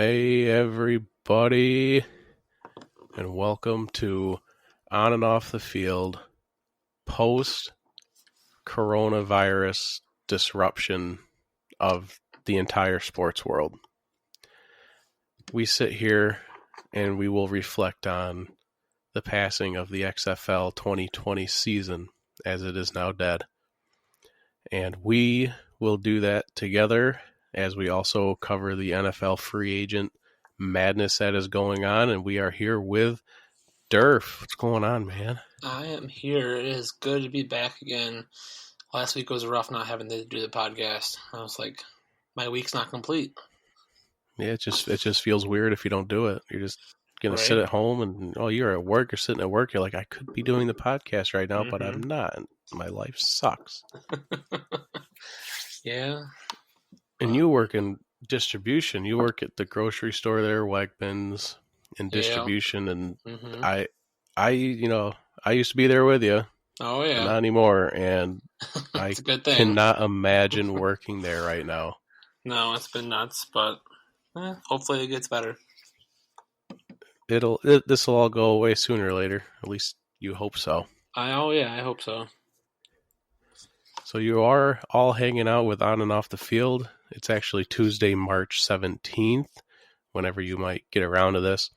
Hey, everybody, and welcome to On and Off the Field post-coronavirus disruption of the entire sports world. We sit here and we will reflect on the passing of the XFL 2020 season as it is now dead. And we will do that together as we also cover the NFL free agent madness that is going on. And we are here with Durf. What's going on, man? I am here. It is good to be back again. Last week was rough not having to do the podcast. I was like, my week's not complete. Yeah, it just feels weird if you don't do it. You're just gonna Right. sit at home and you're at work, you're sitting at work, you're like, I could be doing the podcast right now, but I'm not. My life sucks. Yeah. And you work in distribution. You work at the grocery store there, Wegmans, in distribution, and I used to be there with you. Oh yeah. But not anymore, and I It's a good thing. cannot imagine working there right now. No, it's been nuts, but hopefully it gets better. This will all go away sooner or later. At least you hope so. I hope so. So you are all hanging out with On and Off the Field. It's actually Tuesday, March 17th, whenever you might get around to this.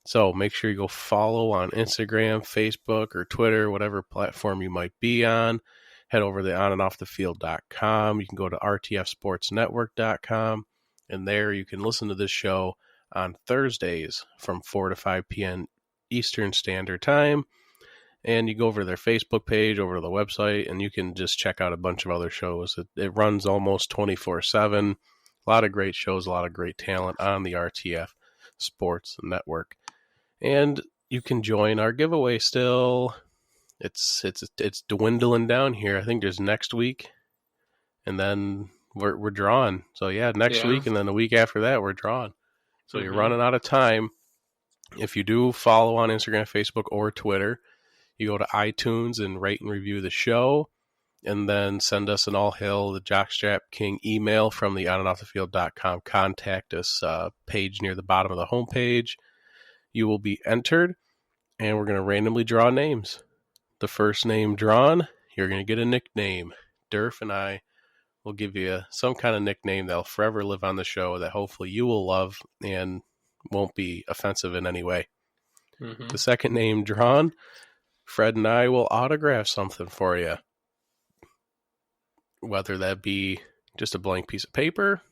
So make sure you go follow on Instagram, Facebook, or Twitter, whatever platform you might be on. Head over to onandoffthefield.com. You can go to rtfsportsnetwork.com, and there you can listen to this show on Thursdays from 4 to 5 p.m. Eastern Standard Time. And you go over to their Facebook page, over to the website, and you can just check out a bunch of other shows. It runs almost 24/7. A lot of great shows, a lot of great talent on the RTF Sports Network. And you can join our giveaway still. It's dwindling down here. I think there's next week, and then we're drawing. So yeah, next week, and then the week after that, we're drawing. So you're running out of time. If you do follow on Instagram, Facebook, or Twitter, you go to iTunes and rate and review the show, and then send us an all hail the Jockstrap King email from the onandoffthefield.com contact us page near the bottom of the homepage. You will be entered, and we're going to randomly draw names. The first name drawn, you're going to get a nickname. Durf and I will give you some kind of nickname that'll forever live on the show that hopefully you will love and won't be offensive in any way. The second name drawn, Fred and I will autograph something for you. Whether that be just a blank piece of paper,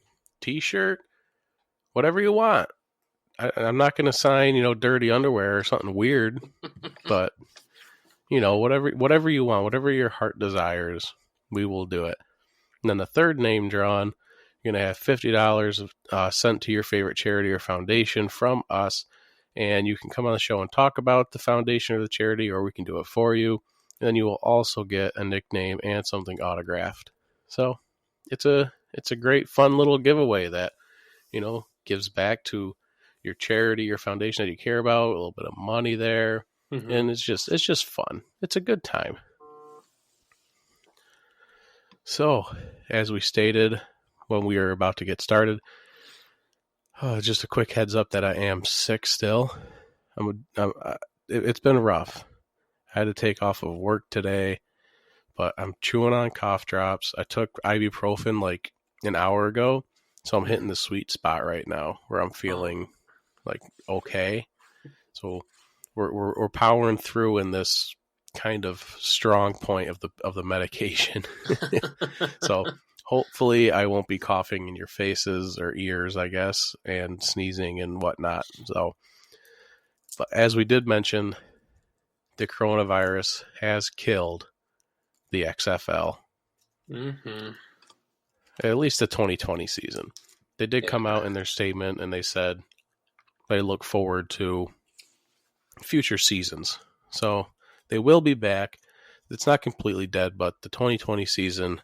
t-shirt, whatever you want. I'm not going to sign, dirty underwear or something weird, but, whatever you want, whatever your heart desires, we will do it. And then the third name drawn, you're going to have $50 sent to your favorite charity or foundation from us. And you can come on the show and talk about the foundation or the charity, or we can do it for you. And then you will also get a nickname and something autographed. So it's a great, fun little giveaway that, gives back to your charity, your foundation that you care about, a little bit of money there. And it's just fun. It's a good time. So, as we stated when we were about to get started, just a quick heads up that I am sick still. It's been rough. I had to take off of work today, but I'm chewing on cough drops. I took ibuprofen like an hour ago, so I'm hitting the sweet spot right now where I'm feeling like okay. So we're powering through in this kind of strong point of the medication. So hopefully I won't be coughing in your faces or ears, I guess, and sneezing and whatnot. So, but as we did mention, the coronavirus has killed the XFL. At least the 2020 season. They did come out in their statement and they said they look forward to future seasons. So they will be back. It's not completely dead, but the 2020 season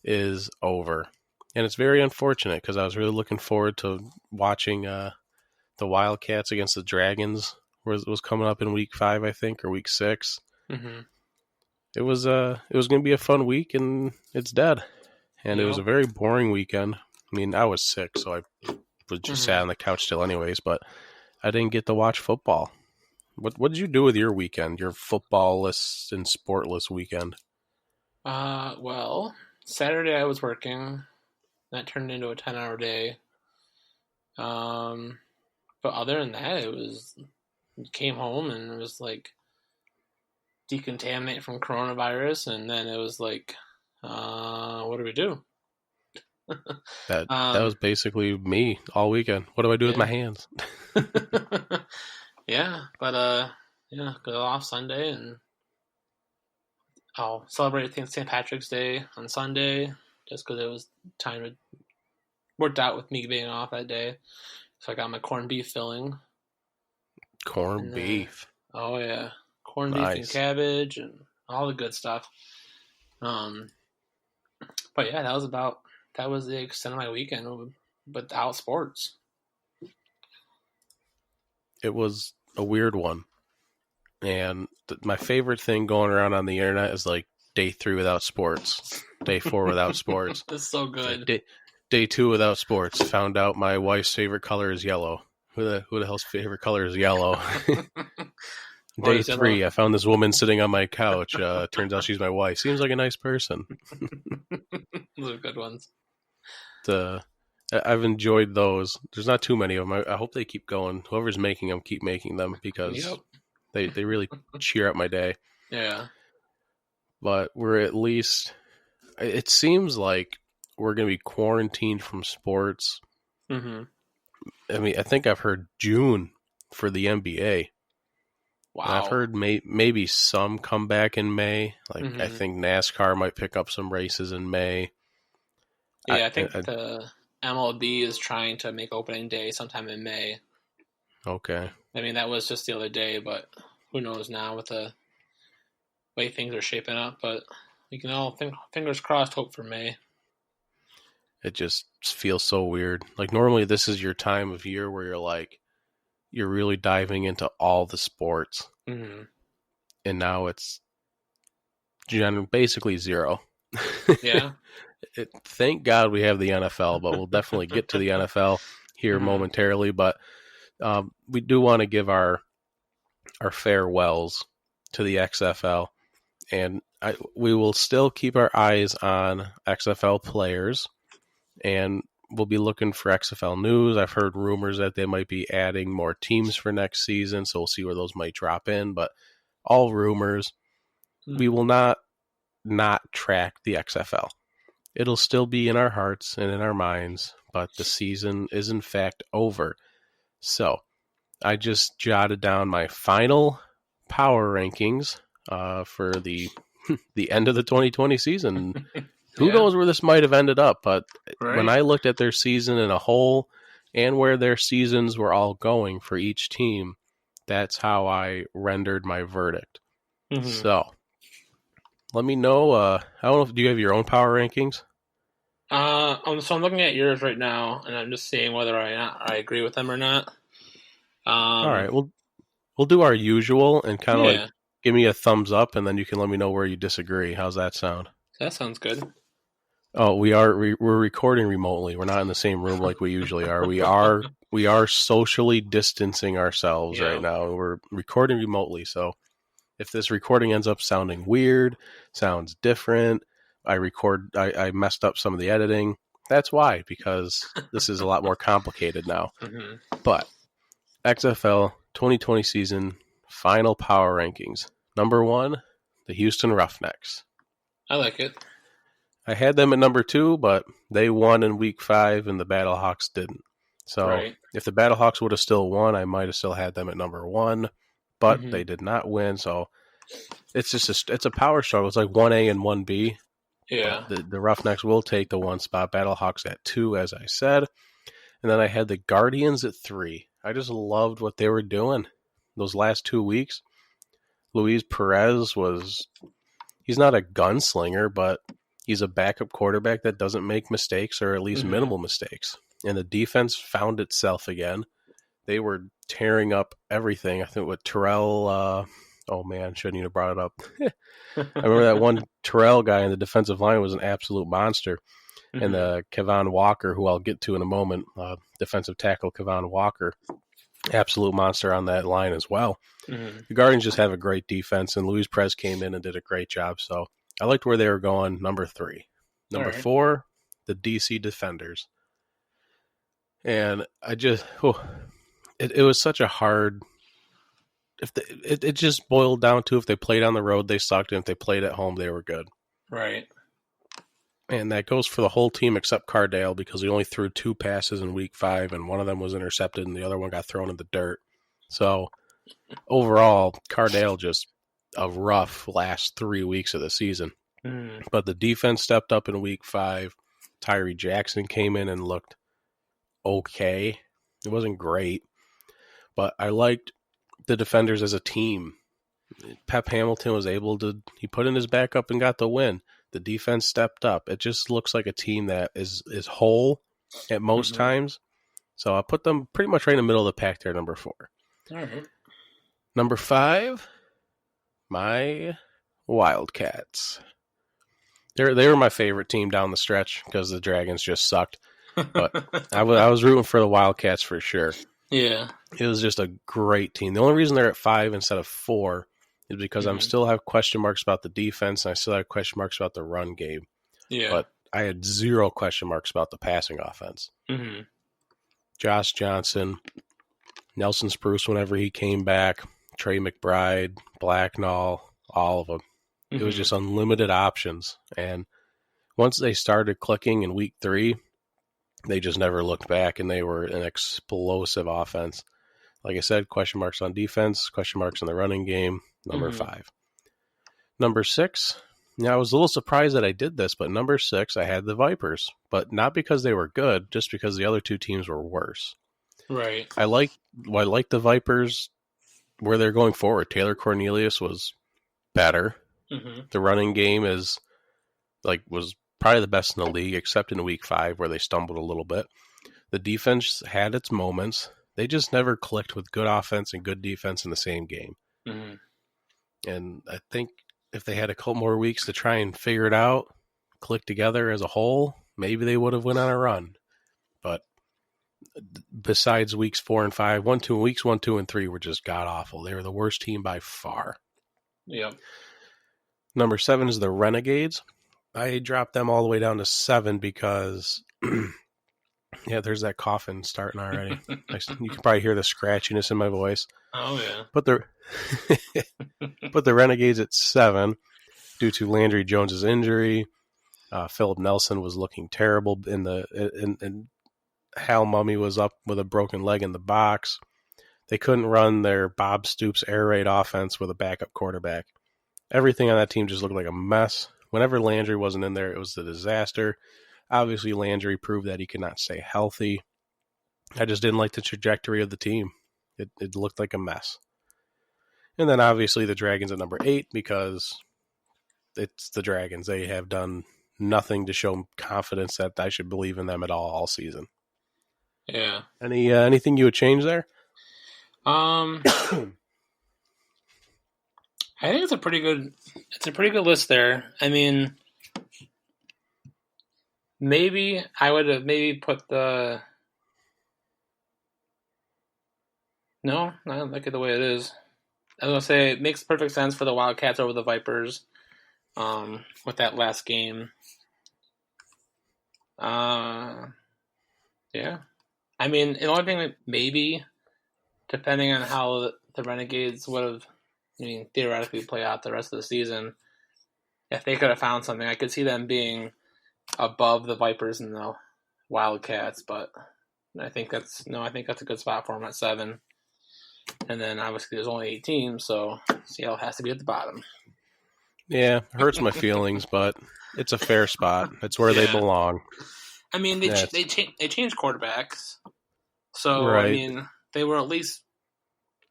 is over. And it's very unfortunate because I was really looking forward to watching the Wildcats against the Dragons. It was coming up in week 5, I think, or week 6. It was going to be a fun week, and it's dead. And it was a very boring weekend. I mean, I was sick, so I was just Mm-hmm. sat on the couch still anyways, but I didn't get to watch football. What did you do with your weekend, your footballless and sportless weekend? Well, Saturday I was working. That turned into a 10-hour day. Um, but other than that, came home and it was like decontaminate from coronavirus, and then it was like, what do we do? That um, was basically me all weekend. What do I do with my yeah, hands? yeah, but yeah, go off Sunday and I'll celebrate St. Patrick's Day on Sunday just because it was time to worked out with me being off that day. So I got my corned beef filling, Corned and beef. oh yeah, corned beef and Nice. cabbage and all the good stuff. Um, but yeah, that was the extent of my weekend without sports. It was a weird one. And my favorite thing going around on the internet is like day 3 without sports, day 4 without sports. That's so It's like good. day 2 without sports. Found out my wife's favorite color is yellow. Who the hell's favorite color is yellow? What Day is yellow? 3, I found this woman sitting on my couch. Turns out she's my wife. Seems like a nice person. Those are good ones. uh, I've enjoyed those. There's not too many of them. I hope they keep going. Whoever's making them, keep making them because Yep. they really cheer up my day. Yeah. But we're at least. It seems like we're going to be quarantined from sports. Mm-hmm. I mean, I think I've heard June for the NBA. And I've Wow. heard maybe some come back in May. Like I Mm-hmm. think NASCAR might pick up some races in May. Yeah, I think I the MLB is trying to make opening day sometime in May. okay. I mean, that was just the other day, but who knows now with the way things are shaping up. But we can all fingers crossed, hope for May. It just feels so weird. Like normally this is your time of year where you're really diving into all the sports, Mm-hmm. and now it's basically zero. Yeah. Thank God we have the NFL, but we'll definitely get to the NFL here Mm-hmm. momentarily. But we do want to give our farewells to the XFL, and we will still keep our eyes on XFL players, and we'll be looking for XFL news. I've heard rumors that they might be adding more teams for next season, so we'll see where those might drop in. But all rumors. We will not track the XFL. It'll still be in our hearts and in our minds, but the season is in fact over. So I just jotted down my final power rankings for the the end of the 2020 season. Who Yeah. knows where this might have ended up, but when Right. I looked at their season in a whole and where their seasons were all going for each team, that's how I rendered my verdict. Mm-hmm. So let me know. I don't know if do you have your own power rankings? So I'm looking at yours right now, and I'm just seeing whether I agree with them or not. All Um. right, we'll do our usual and kind of like Yeah. give me a thumbs up, and then you can let me know where you disagree. How's that sound? That sounds good. Oh, we're recording remotely. We're not in the same room like we usually are. We are socially distancing ourselves right Yeah. now. We're recording remotely, so if this recording ends up sounding weird, sounds different, I messed up some of the editing. That's why, because this is a lot more complicated now. Mm-hmm. But XFL 2020 season final power rankings. Number 1, the Houston Roughnecks. I like it. I had them at number 2, but they won in week 5 and the Battlehawks didn't. So Right. if the Battlehawks would have still won, I might have still had them at number 1, but Mm-hmm. they did not win. So it's just it's a power struggle. It's like 1A and 1B, but Yeah. the Roughnecks will take the 1 spot. Battlehawks at 2, as I said. And then I had the Guardians at 3. I just loved what they were doing those last 2 weeks. Luis Perez he's not a gunslinger, but he's a backup quarterback that doesn't make mistakes, or at least Mm-hmm. minimal mistakes. And the defense found itself again. They were tearing up everything. I think with Terrell, oh man, shouldn't even have brought it up. I remember that one Terrell guy in the defensive line was an absolute monster. And Mm-hmm. the Kevon Walker, who I'll get to in a moment, defensive tackle Kevon Walker, absolute monster on that line as well. Mm-hmm. The Guardians just have a great defense, and Luis Perez came in and did a great job. So I liked where they were going. Number 3. All Number right. 4, the DC Defenders. And it was such a hard. It just boiled down to if they played on the road, they sucked, and if they played at home, they were good. Right. And that goes for the whole team except Cardale, because he only threw 2 passes in week 5, and one of them was intercepted, and the other one got thrown in the dirt. So overall, Cardale just a rough last 3 weeks of the season. Mm-hmm. But the defense stepped up in week 5. Tyree Jackson came in and looked okay. It wasn't great, but I liked the Defenders as a team. Pep Hamilton was able to, he put in his backup and got the win. The defense stepped up. It just looks like a team that is whole at most Mm-hmm. times. So I put them pretty much right in the middle of the pack there, number 4. All right. Number 5, my Wildcats. They were my favorite team down the stretch because the Dragons just sucked. But I was rooting for the Wildcats for sure. Yeah. It was just a great team. The only reason they're at 5 instead of 4 is because Mm-hmm. I still have question marks about the defense, and I still have question marks about the run game. Yeah. But I had 0 question marks about the passing offense. Mm-hmm. Josh Johnson, Nelson Spruce whenever he came back, Trey McBride, Blacknall, all of them. Mm-hmm. It was just unlimited options. And once they started clicking in week 3, they just never looked back, and they were an explosive offense. Like I said, question marks on defense, question marks in the running game, number 5. Number 6, I was a little surprised that I did this, but number 6, I had the Vipers. But not because they were good, just because the other 2 teams were worse. Right. I like the Vipers where they're going forward. Taylor Cornelius was better. Mm-hmm. The running game was probably the best in the league, except in week 5 where they stumbled a little bit. The defense had its moments. They just never clicked with good offense and good defense in the same game. Mm-hmm. And I think if they had a couple more weeks to try and figure it out, click together as a whole, maybe they would have went on a run. But besides weeks 4 and 5, weeks 1, 2, and 3 were just god awful. They were the worst team by far. Yep. Number 7 is the Renegades. I dropped them all the way down to 7 because, yeah, there's that coughing starting already. You can probably hear the scratchiness in my voice. Oh yeah. But the Renegades at 7 due to Landry Jones's injury. Philip Nelson was looking terrible and Hal Mummy was up with a broken leg in the box. They couldn't run their Bob Stoops air raid offense with a backup quarterback. Everything on that team just looked like a mess. Whenever Landry wasn't in there, it was a disaster. Obviously, Landry proved that he could not stay healthy. I just didn't like the trajectory of the team. It looked like a mess. And then obviously the Dragons at number 8 because it's the Dragons. They have done nothing to show confidence that I should believe in them at all season. Yeah. Anything you would change there? I think it's a pretty good list there. I mean, maybe I would have put the no, I like it the way it is. I was gonna say it makes perfect sense for the Wildcats over the Vipers, with that last game. Yeah. I mean, the only thing that maybe, depending on how the Renegades would have, theoretically play out the rest of the season, if they could have found something, I could see them being above the Vipers and the Wildcats, but I think that's a good spot for them at 7. And then obviously there's only 8 teams, so Seattle has to be at the bottom. Yeah, it hurts my feelings, but it's a fair spot. It's where they belong. I mean, they changed quarterbacks, so right. I mean, they were at least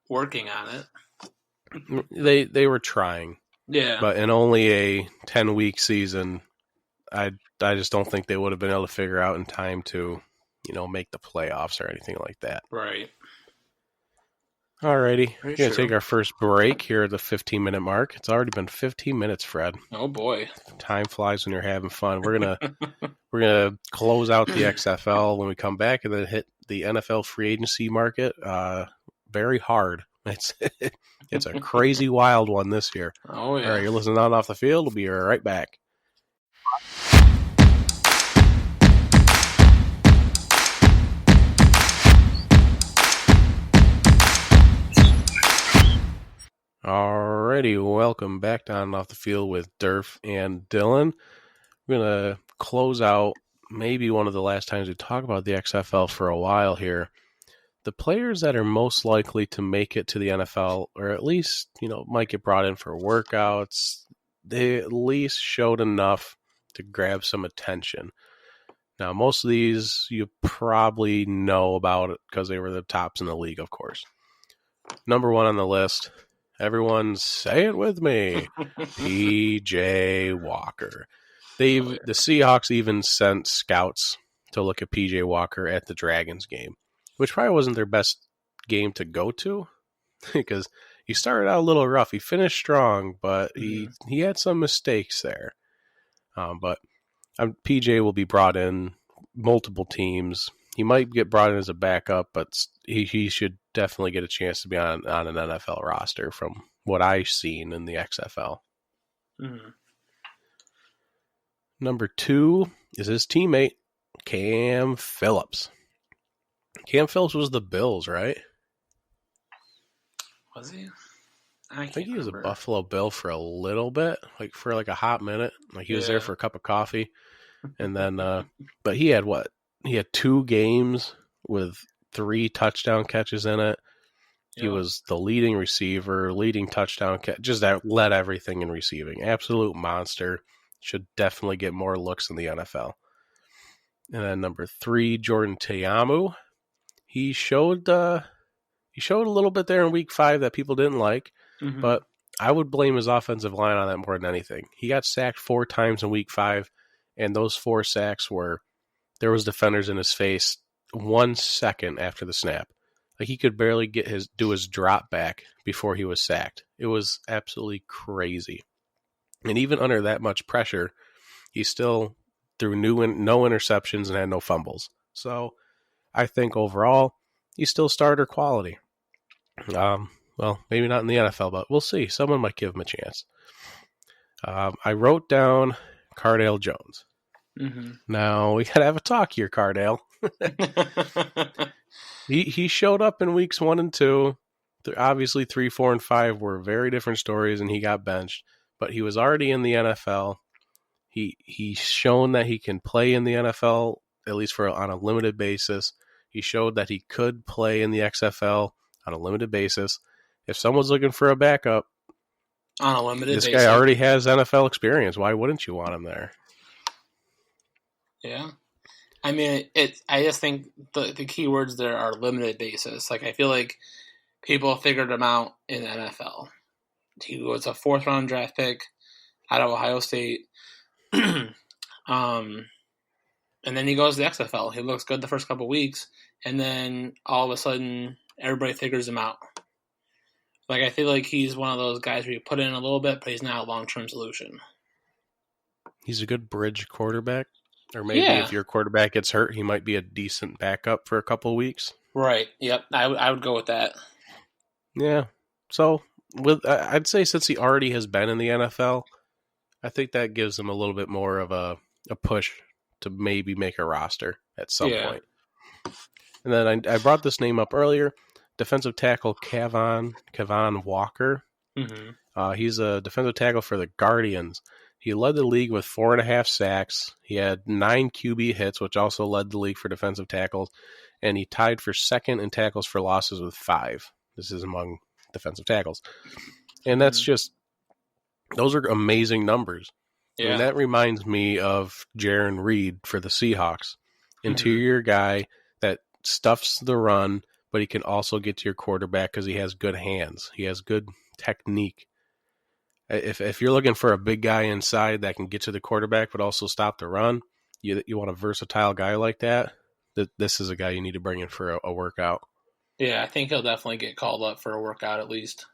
working on it. They were trying. Yeah. But in only a 10-week season, I just don't think they would have been able to figure out in time to, make the playoffs or anything like that. Right. Alrighty, Very we're going to take true. our first break here at the 15-minute mark. It's already been 15 minutes, Fred. Oh boy. Time flies when you're having fun. We're gonna close out the XFL when we come back, and then hit the NFL free agency market very hard. It's a crazy wild one this year. Oh All right, yeah. you're listening on Off the Field. We'll be right back. Alrighty, welcome back to On and Off the Field with Durf and Dylan. We're going to close out maybe one of the last times we talk about the XFL for a while here. The players that are most likely to make it to the NFL, or at least, might get brought in for workouts, they at least showed enough to grab some attention. Now, most of these you probably know about it because they were the tops in the league, of course. Number one on the list, everyone say it with me, P.J. Walker. The Seahawks even sent scouts to look at P.J. Walker at the Dragons game, which probably wasn't their best game to go to because he started out a little rough. He finished strong, but he had some mistakes there. But PJ will be brought in multiple teams. He might get brought in as a backup, but he should definitely get a chance to be on an NFL roster from what I've seen in the XFL. Mm-hmm. Number two is his teammate, Cam Phillips. Cam Phillips was the Bills, right? Was he? I think he was a Buffalo Bill for a little bit, for a hot minute. He was there for a cup of coffee. And then, but he had what? He had 2 games with 3 touchdown catches in it. Yep. He was the leading receiver, leading touchdown catch, just led everything in receiving. Absolute monster. Should definitely get more looks in the NFL. And then number 3, Jordan Ta'amu. He showed a little bit there in week 5 that people didn't like, but I would blame his offensive line on that more than anything. He got sacked 4 times in week 5, and those 4 sacks there was defenders in his face 1 second after the snap. He could barely do his drop back before he was sacked. It was absolutely crazy. And even under that much pressure, he still threw no interceptions and had no fumbles. So I think overall, he's still starter quality. Well, maybe not in the NFL, but we'll see. Someone might give him a chance. I wrote down Cardale Jones. Mm-hmm. Now, we got to have a talk here, Cardale. He showed up in weeks 1 and 2. Obviously, 3, 4, and 5 were very different stories, and he got benched. But he was already in the NFL. He's shown that he can play in the NFL, at least on a limited basis. He showed that he could play in the XFL on a limited basis. If someone's looking for a backup, on a limited this basis, guy already has NFL experience. Why wouldn't you want him there? Yeah. I mean, I just think the key words there are limited basis. I feel like people figured him out in the NFL. He was a 4th-round draft pick out of Ohio State. And then he goes to the XFL. He looks good the first couple of weeks, and then all of a sudden, everybody figures him out. I feel like he's one of those guys where you put in a little bit, but he's not a long-term solution. He's a good bridge quarterback. Or maybe if your quarterback gets hurt, he might be a decent backup for a couple of weeks. Right. Yep. I would go with that. Yeah. So I'd say since he already has been in the NFL, I think that gives him a little bit more of a push to maybe make a roster at some point. And then I brought this name up earlier. Defensive tackle Kevon Walker. Mm-hmm. He's a defensive tackle for the Guardians. He led the league with 4.5 sacks. He had 9 QB hits, which also led the league for defensive tackles. And he tied for second in tackles for losses with 5. This is among defensive tackles. And that's those are amazing numbers. Yeah. And that reminds me of Jaron Reed for the Seahawks. Interior guy that stuffs the run, but he can also get to your quarterback because he has good hands. He has good technique. If you're looking for a big guy inside that can get to the quarterback but also stop the run, you want a versatile guy like that, this is a guy you need to bring in for a workout. Yeah, I think he'll definitely get called up for a workout at least.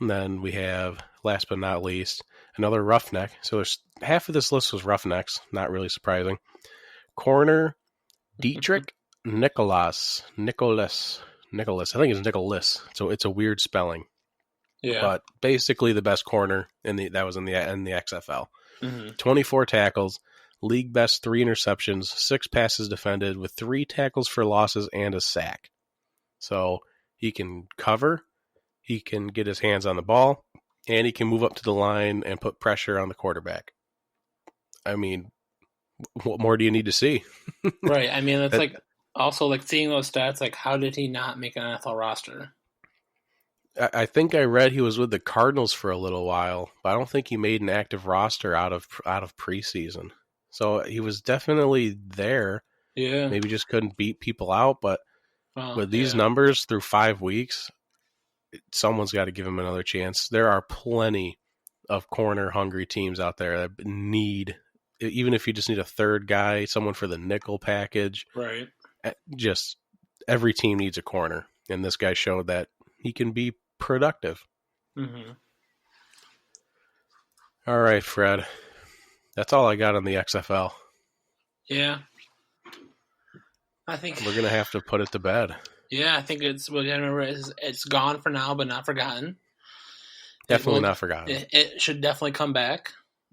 And then we have, last but not least, another roughneck. So there's half of this list was roughnecks, not really surprising. Corner Dietrich Nicholas. I think it's Nicholas. So it's a weird spelling. Yeah. But basically the best corner that was in the XFL. Mm-hmm. 24 tackles, league best 3 interceptions, 6 passes defended with 3 tackles for losses and a sack. So he can cover, he can get his hands on the ball, and he can move up to the line and put pressure on the quarterback. I mean, what more do you need to see? Right. I mean, it's like also like seeing those stats. Like, how did he not make an NFL roster? I think I read he was with the Cardinals for a little while, but I don't think he made an active roster out of preseason. So he was definitely there. Yeah. Maybe just couldn't beat people out, but with these yeah. numbers through 5 weeks, someone's got to give him another chance. There are plenty of corner hungry teams out there that need, even if you just need a third guy, someone for the nickel package. Right. Just every team needs a corner, and this guy showed that he can be productive. Mm-hmm. All right, Fred. That's all I got on the XFL. Yeah. I think we're going to have to put it to bed. Yeah, I think it's, well, remember, it's gone for now, but not forgotten. Definitely not forgotten. It should definitely come back.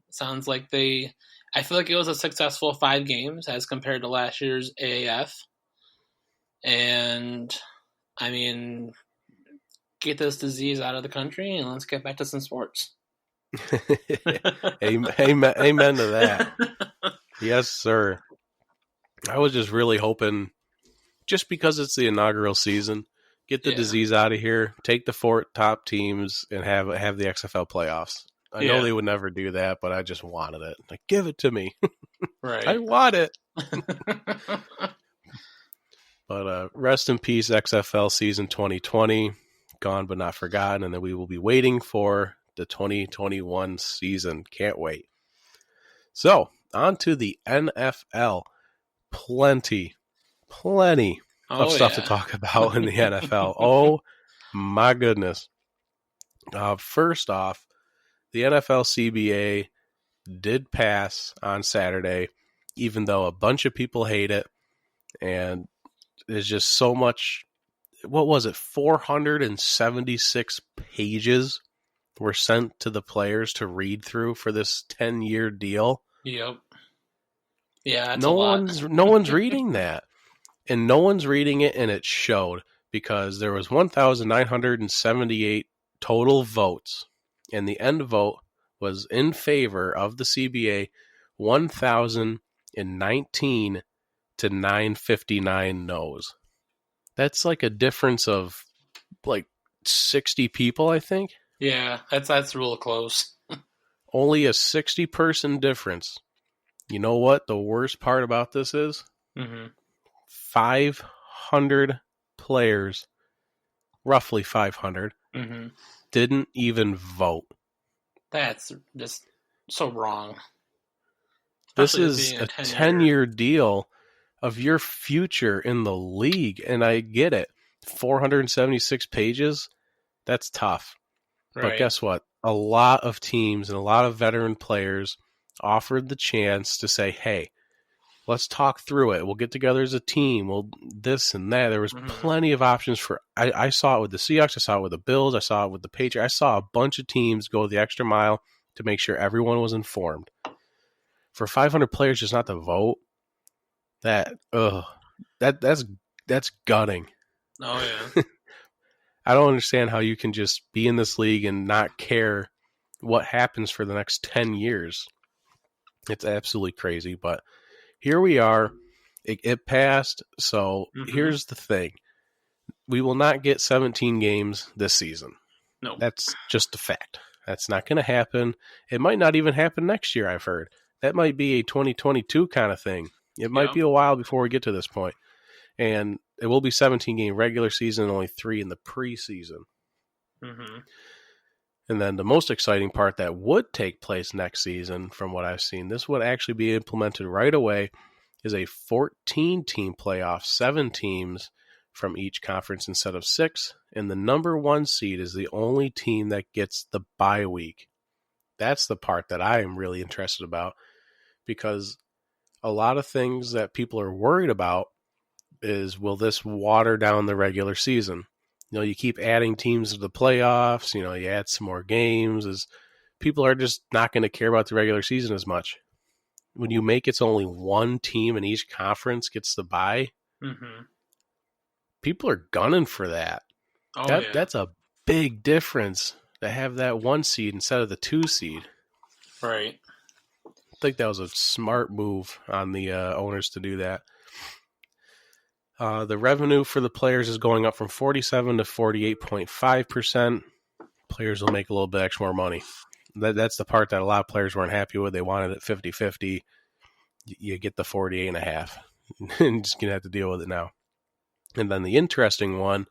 Sounds like I feel like it was a successful 5 games as compared to last year's AAF. And, I mean, get this disease out of the country and let's get back to some sports. Amen to that. Yes, sir. I was just really hoping, just because it's the inaugural season, get the disease out of here, take the 4 top teams, and have the XFL playoffs. I know they would never do that, but I just wanted it. Like, give it to me. Right. I want it. But rest in peace, XFL season 2020. Gone but not forgotten. And then we will be waiting for the 2021 season. Can't wait. So, on to the NFL. Plenty of stuff to talk about in the NFL. Oh, my goodness. First off, the NFL CBA did pass on Saturday, even though a bunch of people hate it. And there's just so much. What was it? 476 pages were sent to the players to read through for this 10-year deal. Yep. Yeah, that's no one's reading that. And no one's reading it, and it showed, because there was 1,978 total votes, and the end vote was in favor of the CBA, 1,019 to 959 no's. That's like a difference of like 60 people, I think. Yeah, that's real close. Only a 60-person difference. You know what the worst part about this is? Mm-hmm. 500 players, roughly 500, didn't even vote. That's just so wrong. This is a 10-year deal of your future in the league, and I get it. 476 pages, that's tough. Right. But guess what? A lot of teams and a lot of veteran players offered the chance to say, hey, let's talk through it. We'll get together as a team. We'll this and that. There was plenty of options for. I saw it with the Seahawks. I saw it with the Bills. I saw it with the Patriots. I saw a bunch of teams go the extra mile to make sure everyone was informed. For 500 players just not to vote, that's gutting. Oh yeah. I don't understand how you can just be in this league and not care what happens for the next 10 years. It's absolutely crazy, but here we are. It passed, so here's the thing. We will not get 17 games this season. No. That's just a fact. That's not going to happen. It might not even happen next year, I've heard. That might be a 2022 kind of thing. It might be a while before we get to this point. And it will be 17-game regular season and only 3 in the preseason. Mm-hmm. And then the most exciting part that would take place next season, from what I've seen, this would actually be implemented right away, is a 14-team playoff, 7 teams from each conference instead of 6. And the number 1 seed is the only team that gets the bye week. That's the part that I am really interested about, because a lot of things that people are worried about is, will this water down the regular season? You keep adding teams to the playoffs, you add some more games, as people are just not going to care about the regular season as much. When you make it's only one team in each conference gets the bye, people are gunning for that. Oh, yeah. That's a big difference to have that 1 seed instead of the 2 seed. Right. I think that was a smart move on the owners to do that. The revenue for the players is going up from 47 to 48.5%. Players will make a little bit extra more money. That's the part that a lot of players weren't happy with. They wanted it 50-50. You get the 48.5. And just going to have to deal with it now. And then the interesting one,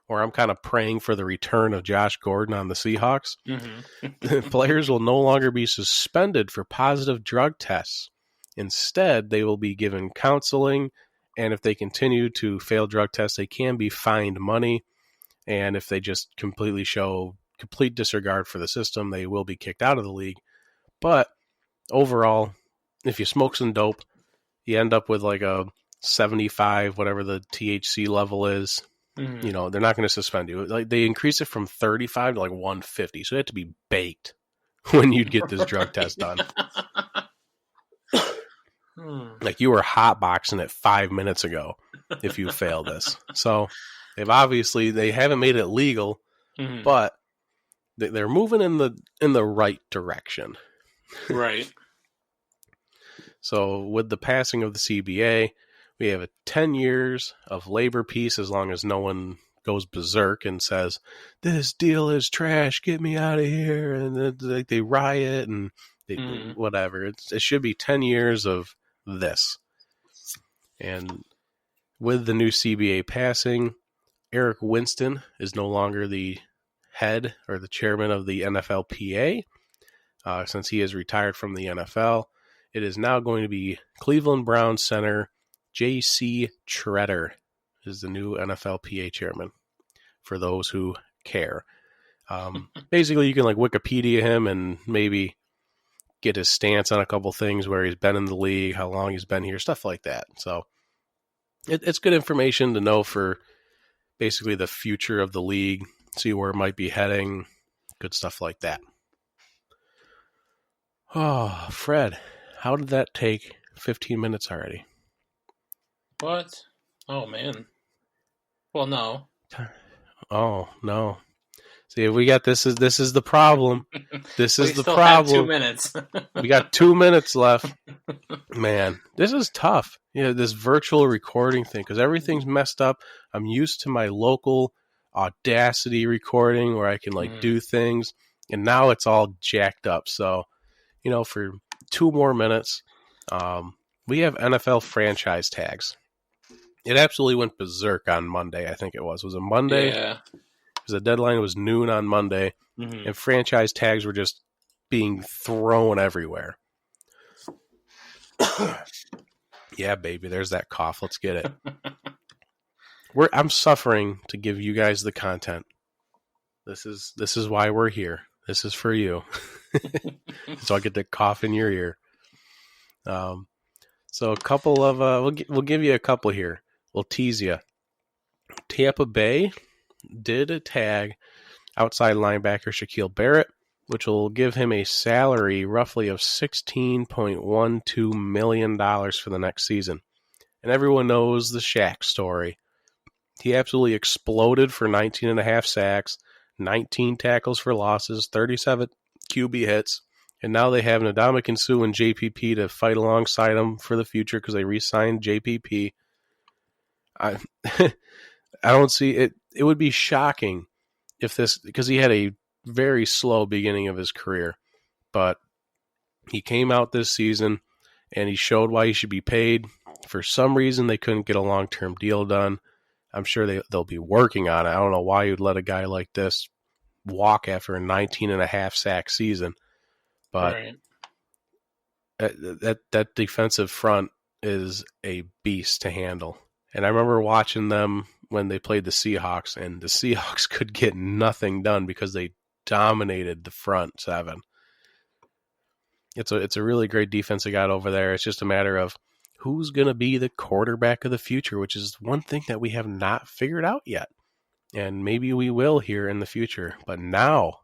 where I'm kind of praying for the return of Josh Gordon on the Seahawks. Players will no longer be suspended for positive drug tests. Instead, they will be given counseling, and if they continue to fail drug tests, they can be fined money. And if they just completely show complete disregard for the system, they will be kicked out of the league. But overall, if you smoke some dope, you end up with like a 75, whatever the THC level is. They're not going to suspend you. Like, they increase it from 35 to like 150, so you have to be baked when you'd get this drug test done. Like, you were hotboxing it 5 minutes ago if you fail this. So they haven't made it legal, but they're moving in the right direction. Right. So with the passing of the CBA, we have 10 years of labor peace, as long as no one goes berserk and says, this deal is trash, get me out of here, and they riot and whatever. It should be 10 years of this. And with the new CBA passing, Eric Winston is no longer the head or the chairman of the NFLPA, since he has retired from the NFL. It is now going to be Cleveland Browns center J.C. Tretter is the new NFLPA chairman, for those who care. Basically, you can like Wikipedia him and maybe get his stance on a couple things, where he's been in the league, how long he's been here, stuff like that. So it's good information to know for basically the future of the league, see where it might be heading, good stuff like that. Oh, Fred, how did that take 15 minutes already? What? Oh, man. Well, no. Oh, no. See, we got this is the problem. This is the problem. Have 2 minutes. We got 2 minutes left. Man, this is tough. This virtual recording thing, because everything's messed up. I'm used to my local Audacity recording where I can do things, and now it's all jacked up. So, for 2 more minutes, we have NFL franchise tags. It absolutely went berserk on Monday, I think it was. Was it Monday? Yeah. Because the deadline was noon on Monday, and franchise tags were just being thrown everywhere. Yeah, baby, there's that cough. Let's get it. I'm suffering to give you guys the content. This is why we're here. This is for you. So I get to cough in your ear. So a couple of we'll give you a couple here. We'll tease you. Tampa Bay did a tag outside linebacker Shaquille Barrett, which will give him a salary roughly of $16.12 million for the next season. And everyone knows the Shaq story. He absolutely exploded for 19.5 sacks, 19 tackles for losses, 37 QB hits, and now they have Ndamukong Suh and JPP to fight alongside him for the future because they re-signed JPP. I don't see it. It would be shocking if this, because he had a very slow beginning of his career, but he came out this season and he showed why he should be paid. For some reason, they couldn't get a long-term deal done. I'm sure they'll be working on it. I don't know why you'd let a guy like this walk after a 19.5 sack season, but Right. that defensive front is a beast to handle. And I remember watching them when they played the Seahawks, and the Seahawks could get nothing done because they dominated the front seven. It's a really great defense they got over there. It's just a matter of who's going to be the quarterback of the future, which is one thing that we have not figured out yet. And maybe we will here in the future. But now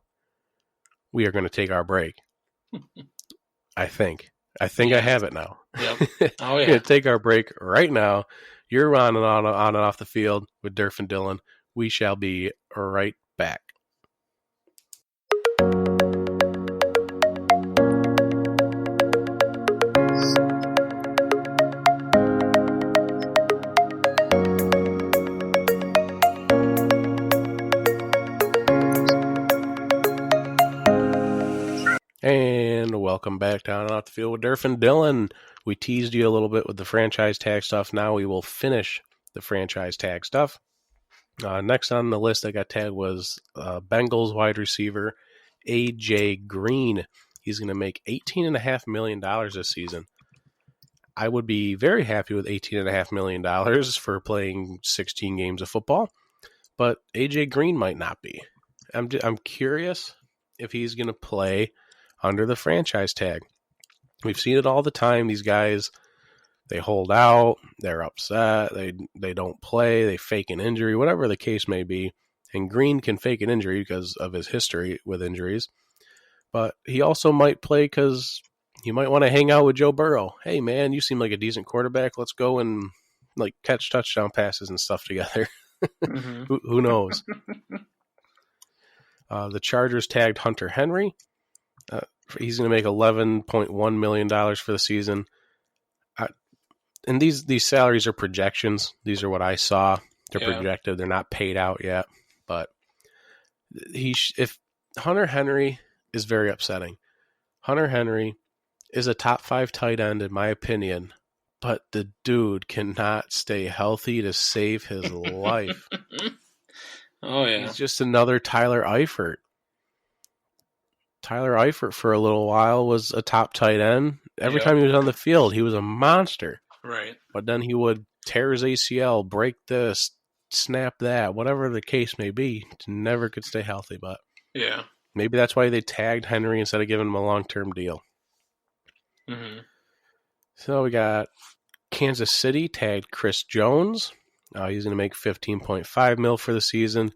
we are going to take our break. I think. I have it now. Yep. Oh, We're yeah. going to take our break right now. You're on and off the field with Durf and Dylan. We shall be right back. And welcome back down and off the field with Durf and Dylan. We teased you a little bit with the franchise tag stuff. Now we will finish the franchise tag stuff. Next on the list I got tagged was Bengals wide receiver A.J. Green. He's going to make $18.5 million this season. I would be very happy with $18.5 million for playing 16 games of football, but A.J. Green might not be. I'm curious if he's going to play under the franchise tag. We've seen it all the time. These guys, they hold out, they're upset, they don't play, they fake an injury, whatever the case may be. And Green can fake an injury because of his history with injuries. But he also might play because he might want to hang out with Joe Burrow. Hey, man, you seem like a decent quarterback. Let's go and catch touchdown passes and stuff together. Mm-hmm. Who knows? The Chargers tagged Hunter Henry. He's going to make $11.1 million for the season. And these salaries are projections. These are what I saw. They're projected. They're not paid out yet. But if Hunter Henry is very upsetting. Hunter Henry is a top 5 tight end in my opinion, but the dude cannot stay healthy to save his life. Oh, yeah. He's just another Tyler Eifert. Tyler Eifert for a little while was a top tight end. Every time he was on the field, he was a monster. Right. But then he would tear his ACL, break this, snap that, whatever the case may be. Never could stay healthy. But yeah, maybe that's why they tagged Henry instead of giving him a long-term deal. Mm-hmm. So we got Kansas City tagged Chris Jones. He's going to make $15.5 million for the season.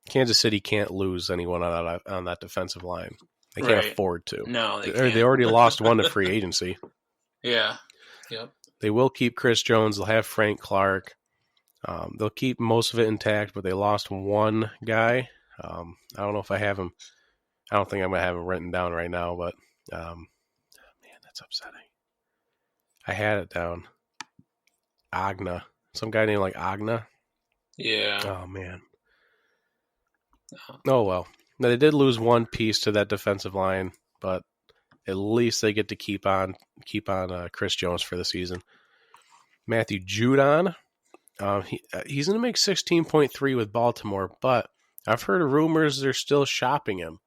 Kansas City can't lose anyone on that defensive line. They can't afford to. No, they can't. They already lost one to free agency. Yeah. Yep. They will keep Chris Jones. They'll have Frank Clark. They'll keep most of it intact, but they lost one guy. I don't know if I have him. I don't think I'm going to have him written down right now, but man, that's upsetting. I had it down. Agna. Some guy named Agna. Yeah. Oh, man. Oh, well. Now, they did lose one piece to that defensive line, but at least they get to keep on Chris Jones for the season. Matthew Judon, he's going to make 16.3 with Baltimore, but I've heard rumors they're still shopping him.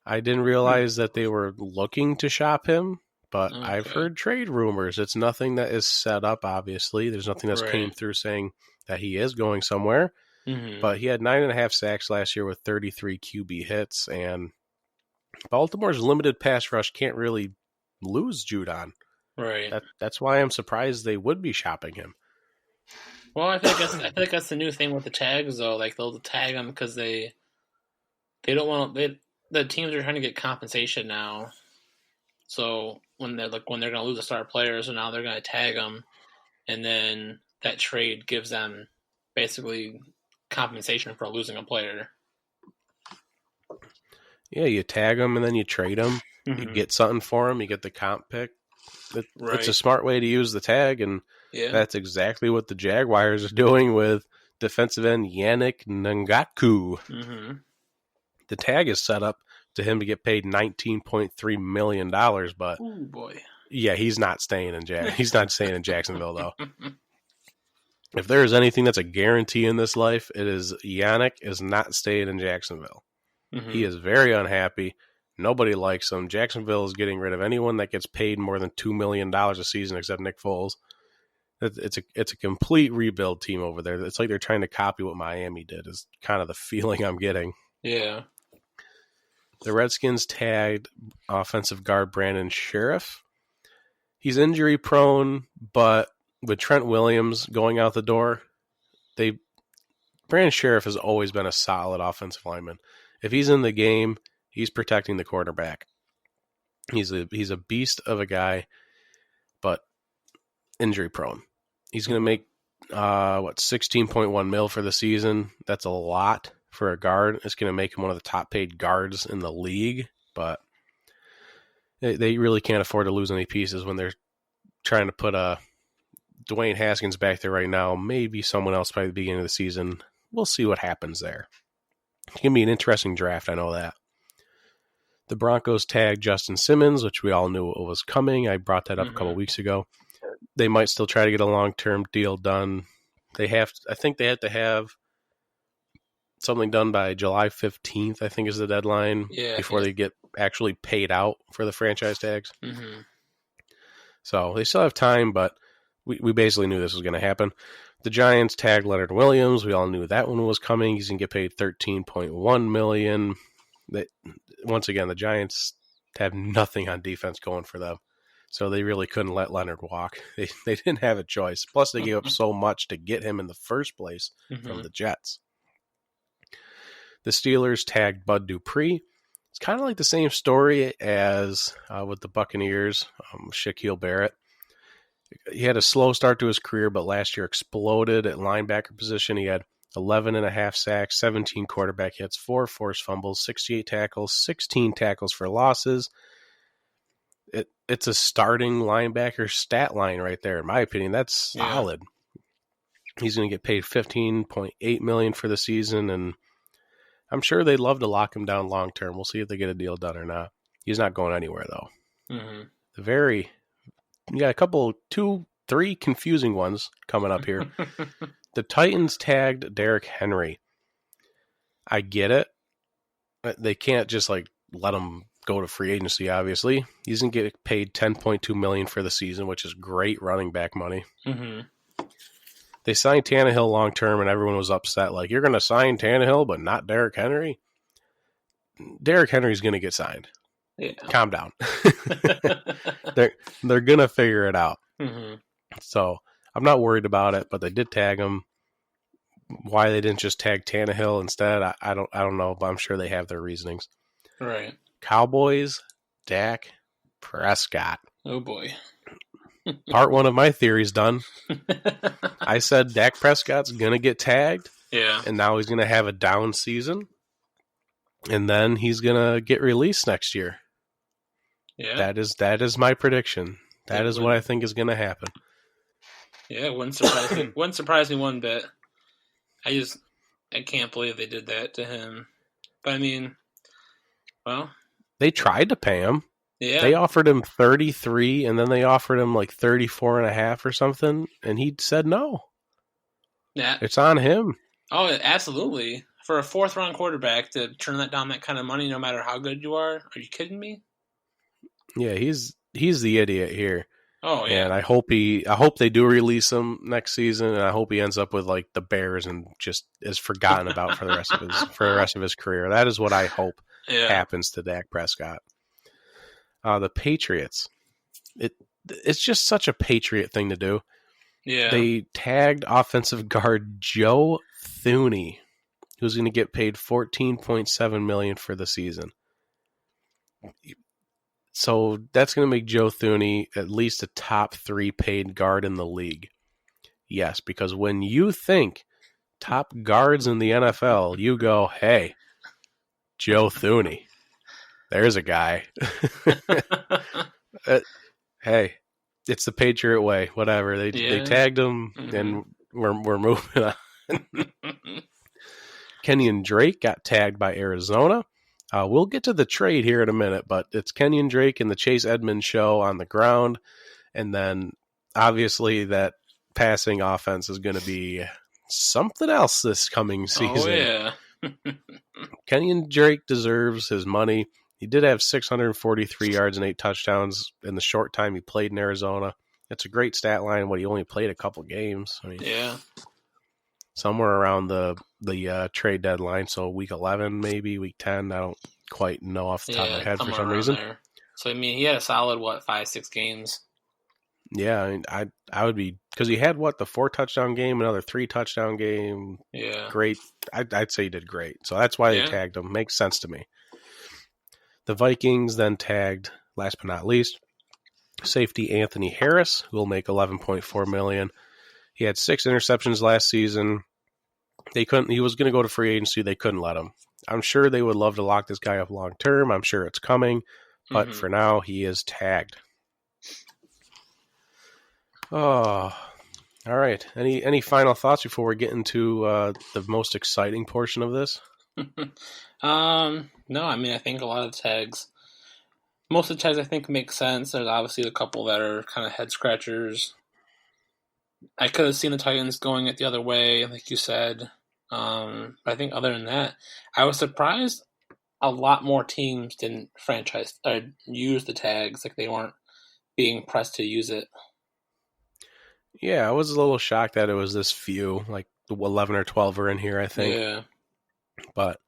I didn't realize that they were looking to shop him, but I've heard trade rumors. It's nothing that is set up, obviously. There's nothing that's came through saying that he is going somewhere. Mm-hmm. But he had 9.5 sacks last year with 33 QB hits, and Baltimore's limited pass rush can't really lose Judon. Right. That's why I'm surprised they would be shopping him. Well, I feel like that's the new thing with the tags, though. Like they'll tag them because they don't want the teams are trying to get compensation now. So when they're going to lose a star player, so now they're going to tag them, and then that trade gives them basically compensation for losing a player. Yeah, you tag them and then you trade them. Mm-hmm. You get something for them. You get the comp pick. It's a smart way to use the tag, and that's exactly what the Jaguars are doing with defensive end Yannick Ngakoue. Mm-hmm. The tag is set up to him to get paid $19.3 million, but ooh, boy. Yeah, he's not staying in Jacksonville, though. If there is anything that's a guarantee in this life, it is Yannick is not staying in Jacksonville. Mm-hmm. He is very unhappy. Nobody likes him. Jacksonville is getting rid of anyone that gets paid more than $2 million a season except Nick Foles. It's a complete rebuild team over there. It's like they're trying to copy what Miami did. Is kind of the feeling I'm getting. Yeah. The Redskins tagged offensive guard Brandon Sheriff. He's injury prone, but with Trent Williams going out the door, Brandon Sheriff has always been a solid offensive lineman. If he's in the game, he's protecting the quarterback. He's a beast of a guy, but injury prone. He's going to make 16.1 mil for the season. That's a lot for a guard. It's going to make him one of the top paid guards in the league, but they really can't afford to lose any pieces when they're trying to put Dwayne Haskins back there right now. Maybe someone else by the beginning of the season. We'll see what happens there. It's going to be an interesting draft, I know that. The Broncos tagged Justin Simmons, which we all knew was coming. I brought that up a couple weeks ago. They might still try to get a long-term deal done. I think they have to have something done by July 15th, I think is the deadline, before they get actually paid out for the franchise tags. Mm-hmm. So they still have time, but we basically knew this was going to happen. The Giants tagged Leonard Williams. We all knew that one was coming. He's going to get paid $13.1 million. Once again, the Giants have nothing on defense going for them. So they really couldn't let Leonard walk. They didn't have a choice. Plus, they gave up so much to get him in the first place from the Jets. The Steelers tagged Bud Dupree. It's kind of like the same story as with the Buccaneers, Shaquille Barrett. He had a slow start to his career, but last year exploded at linebacker position. He had 11.5 sacks, 17 quarterback hits, 4 forced fumbles, 68 tackles, 16 tackles for losses. It's a starting linebacker stat line right there, in my opinion. That's solid. He's going to get paid $15.8 million for the season, and I'm sure they'd love to lock him down long term. We'll see if they get a deal done or not. He's not going anywhere, though. Mm-hmm. You got a couple, 2, 3 confusing ones coming up here. The Titans tagged Derrick Henry. I get it. They can't just let him go to free agency, obviously. He's going to get paid $10.2 million for the season, which is great running back money. Mm-hmm. They signed Tannehill long term, and everyone was upset. You're going to sign Tannehill, but not Derrick Henry? Derrick Henry's going to get signed. Yeah. Calm down. They're going to figure it out. Mm-hmm. So I'm not worried about it, but they did tag him. Why they didn't just tag Tannehill instead, I don't know, but I'm sure they have their reasonings. Right. Cowboys, Dak Prescott. Oh boy. Part 1 of my theory's done. I said Dak Prescott's gonna get tagged. Yeah. And now he's gonna have a down season. And then he's gonna get released next year. Yeah. That is my prediction. That is what I think is gonna happen. Yeah, it wouldn't surprise me. Wouldn't surprise me one bit. I can't believe they did that to him. But I mean, well, they tried to pay him. Yeah. They offered him 33, and then they offered him 34.5 or something, and he said no. Yeah. It's on him. Oh, absolutely. For a 4th-round quarterback to turn that down that kind of money, no matter how good you are you kidding me? Yeah, he's the idiot here. Oh yeah. And I hope they do release him next season, and I hope he ends up with the Bears and just is forgotten about for the rest of his career. That is what I hope happens to Dak Prescott. The Patriots. It's just such a Patriot thing to do. Yeah. They tagged offensive guard Joe Thuney, who's going to get paid $14.7 million for the season. So that's going to make Joe Thuney at least a top 3 paid guard in the league. Yes, because when you think top guards in the NFL, you go, hey, Joe Thuney. There's a guy. Hey, it's the Patriot way. Whatever. They tagged him, and we're moving on. Kenyon Drake got tagged by Arizona. We'll get to the trade here in a minute, but it's Kenyon Drake and the Chase Edmonds show on the ground. And then, obviously, that passing offense is going to be something else this coming season. Oh, yeah. Kenyon Drake deserves his money. He did have 643 yards and 8 touchdowns in the short time he played in Arizona. it's a great stat line. What, he only played a couple games. I mean, Yeah. somewhere around the trade deadline, so week 11, maybe week 10. I don't quite know off the top of my Yeah, head for somewhere some around reason. there. So, I mean, he had a solid, 5-6 games? Yeah, I mean, I would be, because he had the 4 touchdown game, another 3 touchdown game. Yeah. Great. I'd say he did great. So that's why they Yeah. tagged him. Makes sense to me. The Vikings then tagged, last but not least, safety Anthony Harris, who will make $11.4 million. He had 6 interceptions last season. They couldn't. He was going to go to free agency. They couldn't let him. I'm sure they would love to lock this guy up long term. I'm sure it's coming, but for now, he is tagged. Oh, all right. Any final thoughts before we get into the most exciting portion of this? No, I mean, I think a lot of tags, most of the tags I think make sense. There's obviously a couple that are kind of head scratchers. I could have seen the Titans going it the other way, like you said. But I think other than that, I was surprised a lot more teams didn't franchise or use the tags. Like they weren't being pressed to use it. Yeah, I was a little shocked that it was this few, like 11 or 12 are in here, I think. Yeah. But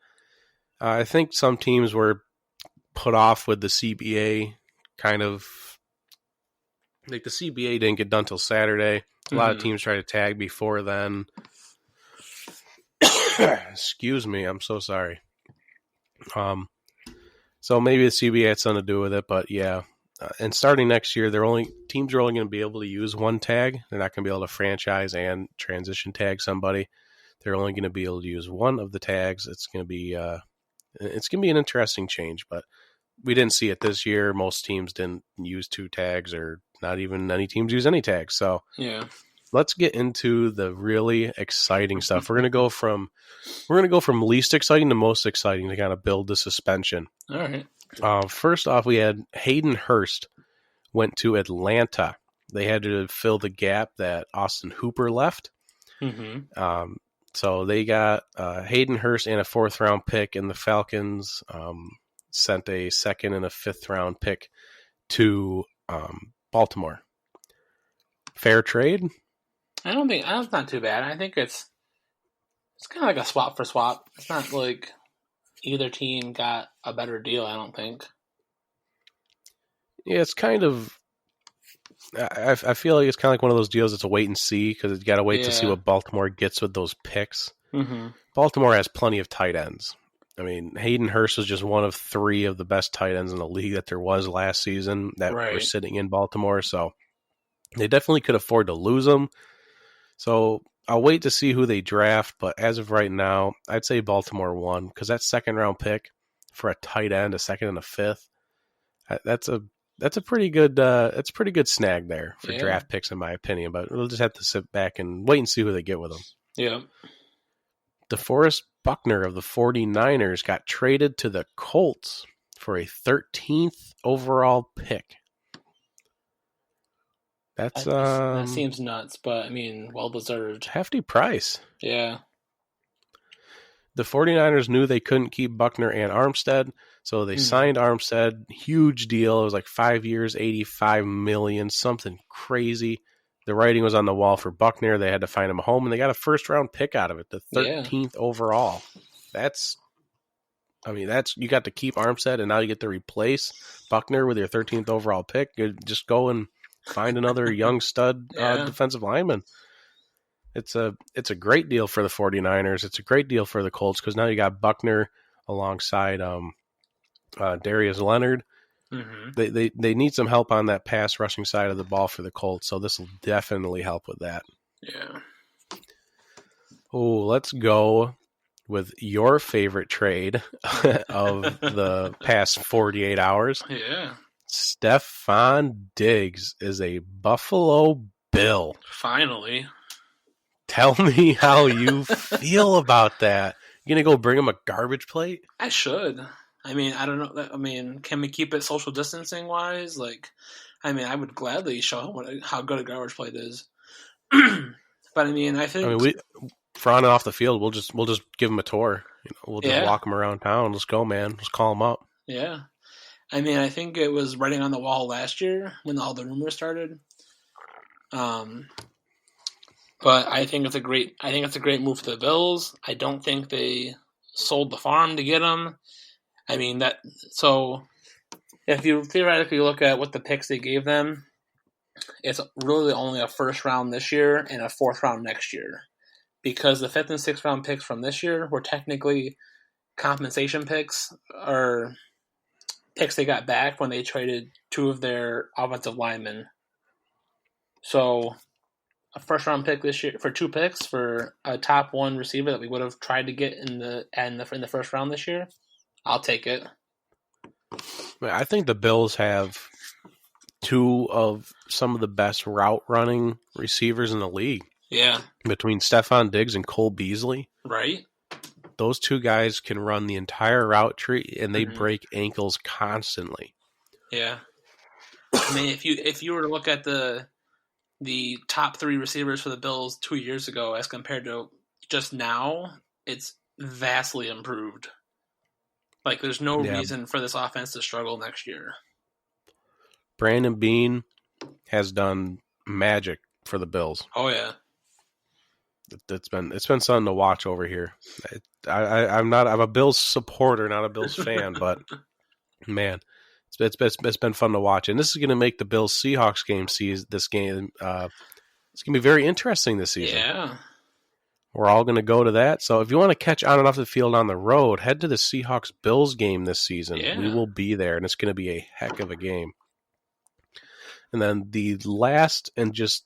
I think some teams were put off with the CBA kind of. Like the CBA didn't get done till Saturday. A lot of teams try to tag before then. Excuse me, I'm so sorry. So maybe the CBA had something to do with it, but yeah. And starting next year, teams are only going to be able to use one tag. They're not going to be able to franchise and transition tag somebody. They're only going to be able to use one of the tags. It's going to be an interesting change, but we didn't see it this year. Most teams didn't use 2 tags, or not even any teams use any tags. So yeah, let's get into the really exciting stuff. We're going to go from least exciting to most exciting to kind of build the suspension. All right. First off, we had Hayden Hurst went to Atlanta. They had to fill the gap that Austin Hooper left. So they got Hayden Hurst and a 4th round pick, and the Falcons sent a 2nd and a 5th round pick to Baltimore. Fair trade? I don't think it's not too bad. I think it's kind of like a swap for swap. It's not like either team got a better deal, I don't think. Yeah, it's kind of. I feel like it's kind of like one of those deals that's a wait and see, because you got to wait to see what Baltimore gets with those picks. Baltimore has plenty of tight ends. I mean, Hayden Hurst was just one of 3 of the best tight ends in the league that there was last season that were sitting in Baltimore. So they definitely could afford to lose them. So I'll wait to see who they draft. But as of right now, I'd say Baltimore won, because that 2nd round pick for a tight end, a 2nd and a 5th, that's a pretty good snag there for draft picks, in my opinion. But we'll just have to sit back and wait and see who they get with them. Yeah. DeForest Buckner of the 49ers got traded to the Colts for a 13th overall pick. That seems nuts, but I mean, well deserved. Hefty price. Yeah. The 49ers knew they couldn't keep Buckner and Armstead, so they signed Armstead. Huge deal. It was like 5 years, $85 million, something crazy. The writing was on the wall for Buckner. They had to find him a home, and they got a 1st round pick out of it, the 13th overall. You got to keep Armstead, and now you get to replace Buckner with your 13th overall pick. You just go and find another young stud defensive lineman. It's a great deal for the 49ers. It's a great deal for the Colts, because now you got Buckner alongside Darius Leonard. They need some help on that pass rushing side of the ball for the Colts, so this will definitely help with that. Yeah. Oh, let's go with your favorite trade of the past 48 hours. Yeah. Stephon Diggs is a Buffalo Bill. Finally. Tell me how you feel about that. You going to go bring him a garbage plate? I should. I mean, I don't know. I mean, can we keep it social distancing wise? Like, I mean, I would gladly show him how good a garbage plate is. But I mean, for on and off the field, we'll just give him a tour. We'll just walk him around town. Let's go, man. Let's call him up. Yeah. I mean, I think it was writing on the wall last year when all the rumors started. But I think it's a great move for the Bills. I don't think they sold the farm to get him. I mean so if you theoretically look at what the picks they gave them, it's really only a first round this year and a fourth round next year. Because the fifth and sixth round picks from this year were technically compensation picks, or picks they got back when they traded two of their offensive linemen. So a first round pick this year for two picks for a top one receiver that we would have tried to get in the first round this year, I'll take it. I think the Bills have two of some of the best route running receivers in the league. Yeah. Between Stephon Diggs and Cole Beasley. Right. Those two guys can run the entire route tree and they break ankles constantly. Yeah. I mean, if you were to look at the top three receivers for the Bills 2 years ago as compared to just now, it's vastly improved. Like, there's no reason for this offense to struggle next year. Brandon Beane has done magic for the Bills. Oh yeah, it's been something to watch over here. I'm a Bills supporter, not a Bills fan, but man, it's been fun to watch, and this is going to make the Bills Seahawks game. It's going to be very interesting this season. Yeah. We're all going to go to that. So if you want to catch on and off the field on the road, head to the Seahawks-Bills game this season. Yeah. We will be there, and it's going to be a heck of a game. And then the last and just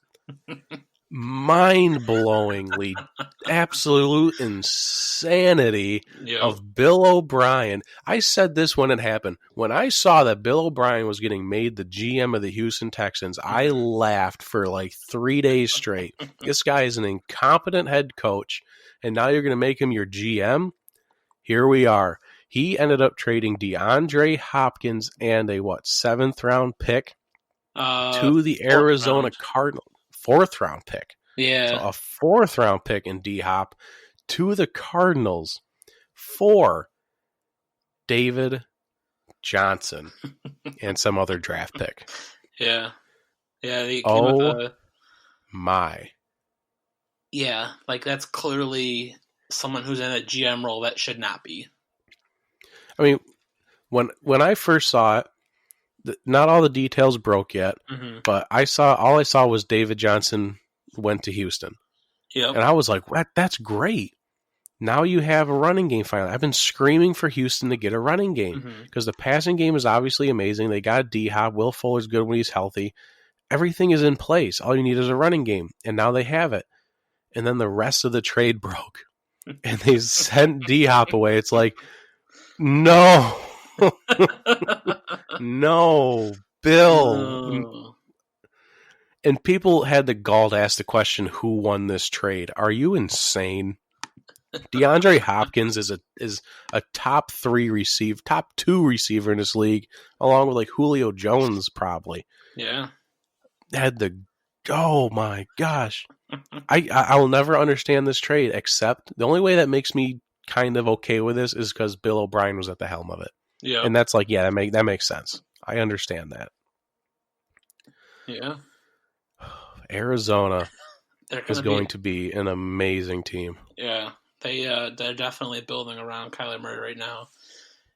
mind-blowingly absolute insanity of Bill O'Brien. I said this when it happened. When I saw that Bill O'Brien was getting made the GM of the Houston Texans, I laughed for like 3 days straight. This guy is an incompetent head coach, and now you're going to make him your GM? Here we are. He ended up trading DeAndre Hopkins and a, seventh-round pick to the Arizona Cardinals. Fourth-round pick. Yeah. So a fourth-round pick in D-Hop to the Cardinals for David Johnson and some other draft pick. Yeah. Yeah. They came with my. Yeah. Like, that's clearly someone who's in a GM role that should not be. I mean, when I first saw it, not all the details broke yet, but all I saw was David Johnson went to Houston. Yep. And I was like, what? That's great. Now you have a running game finally. I've been screaming for Houston to get a running game because the passing game is obviously amazing. They got D-Hop. Will Fuller's good when he's healthy. Everything is in place. All you need is a running game. And now they have it. And then the rest of the trade broke. And they sent D-Hop away. It's like, no. No, Bill. No. And people had the gall to ask the question, who won this trade? Are you insane? DeAndre Hopkins is a top two receiver in this league, along with like Julio Jones probably. Yeah. Oh my gosh. I will never understand this trade, except the only way that makes me kind of okay with this is because Bill O'Brien was at the helm of it. Yeah. And that's like, yeah, that makes sense. I understand that. Yeah. Arizona is going to be an amazing team. Yeah. They're definitely building around Kyler Murray right now.